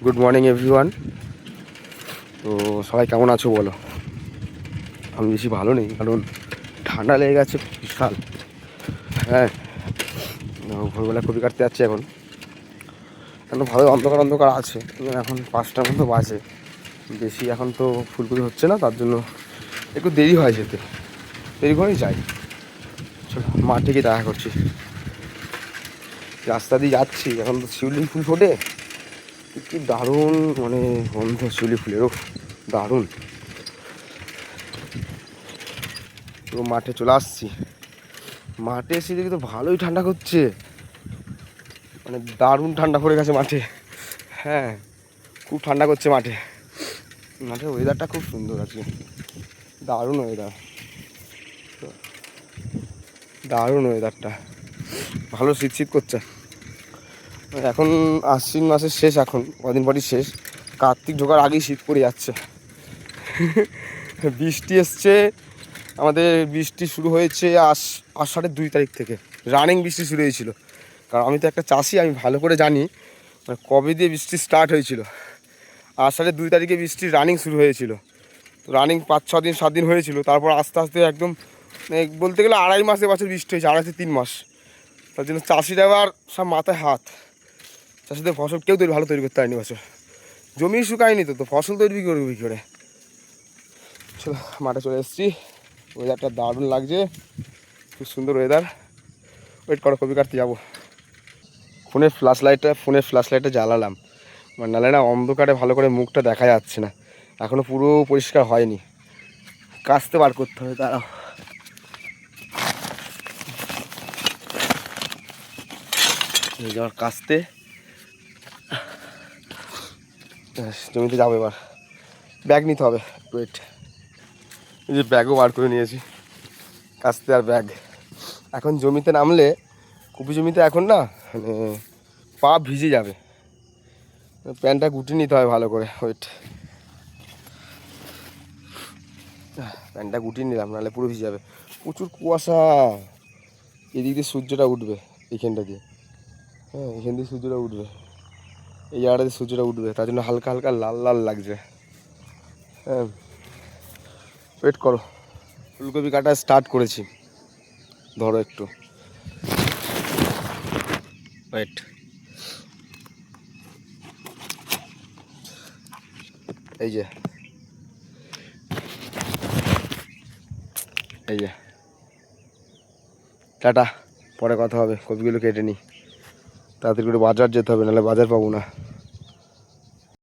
Good morning everyone. তো সবাই কেমন আছো বলো? আমি বেশি ভালো নেই, কারণ ঠান্ডা লেগে গেছে বিশাল। হ্যাঁ, ভোরবেলা কপি কাটতে যাচ্ছি এখন ভালো অন্ধকার অন্ধকার আছে। এখন 5টার মতো বাজে, বেশি এখন তো ফুলকপি হচ্ছে না, তার জন্য একটু দেরি হয় যেতে, দেরি করেই যাই। চলো মাঠে গিয়ে দেখা করছি। রাস্তা দিয়ে যাচ্ছি, এখন তো শিউলি ফুল ফোটে, কি দারুণ মানে গন্ধ শিউলি ফুলেরও, দারুণ। তো মাঠে চলে আসছি, মাঠে এসে দেখি তো ভালোই ঠান্ডা করছে, মানে দারুণ ঠান্ডা পড়ে গেছে মাঠে। হ্যাঁ, খুব ঠান্ডা করছে মাঠে। মাঠের ওয়েদারটা খুব সুন্দর আজকে, দারুণ ওয়েদার, দারুণ ওয়েদারটা, ভালো শীত শীত করছে। এখন আশ্বিন মাসের শেষ, এখন কদিন পরই শেষ, কার্তিক ঢোকার আগেই শীত পড়ে যাচ্ছে। বৃষ্টি এসছে আমাদের, বৃষ্টি শুরু হয়েছে আষাঢ়ের 2 তারিখ থেকে রানিং বৃষ্টি শুরু হয়েছিল। কারণ আমি তো একটা চাষি, আমি ভালো করে জানি মানে কবে দিয়ে বৃষ্টি স্টার্ট হয়েছিল। আষাঢ়ের 2 তারিখে বৃষ্টি রানিং শুরু হয়েছিল, রানিং 5-6 দিন 7 দিন হয়েছিল। তারপর আস্তে আস্তে একদম বলতে গেলে 2.5 মাসে বছর বৃষ্টি হয়েছে, 2.5 থেকে 3 মাস। তার জন্য চাষিরা আবার সব মাথায় হাত, চাষিদের ফসল কেউ ভালো তৈরি করতে পারেনি বছর, জমি শুকায়নি তো ফসল তৈরি করবে কী করে। চলো মাঠে চলে এসেছি, ওয়েদারটা দারুণ লাগছে, খুব সুন্দর ওয়েদার। ওয়েট করো, কপি কাটতে যাবো। ফোনের ফ্ল্যাশ লাইটটা জ্বালালাম, মানে নাহলে না অন্ধকারে ভালো করে মুখটা দেখা যাচ্ছে না, এখনও পুরো পরিষ্কার হয়নি, কাচতে বার করতে হবে। দাঁড়াও, যাওয়ার কাচতে, জমিতে যাবো এবার। ব্যাগ নিতে হবে, ওয়েট, এই যে ব্যাগও বার করে নিয়েছি, কাচতে আর ব্যাগ। এখন জমিতে নামলে, কপি জমিতে এখন না মানে পা ভিজে যাবে, প্যান্টটা গুটিয়ে নিতে হয় ভালো করে। ওয়েট, প্যান্টটা গুটিয়ে নিলাম, নাহলে পুরো ভিজে যাবে, প্রচুর কুয়াশা। এদিক দিয়ে সূর্যটা উঠবে, এইখানটা দিয়ে, হ্যাঁ এখান দিয়ে সূর্যটা উঠবে, এই জায়গাটা দিয়ে সূর্যটা উঠবে, তার জন্য হালকা হালকা লাল লাল লাগছে। হ্যাঁ, ওয়েট করো, ফুলকপি কাটা স্টার্ট করেছি, ধরো একটু ওয়েট। এই যে এই যে টাটা, পরে কথা হবে, কপিগুলো কেটে নিই, তাড়াতাড়ি করে বাজার যেতে হবে, নাহলে বাজার পাবো না।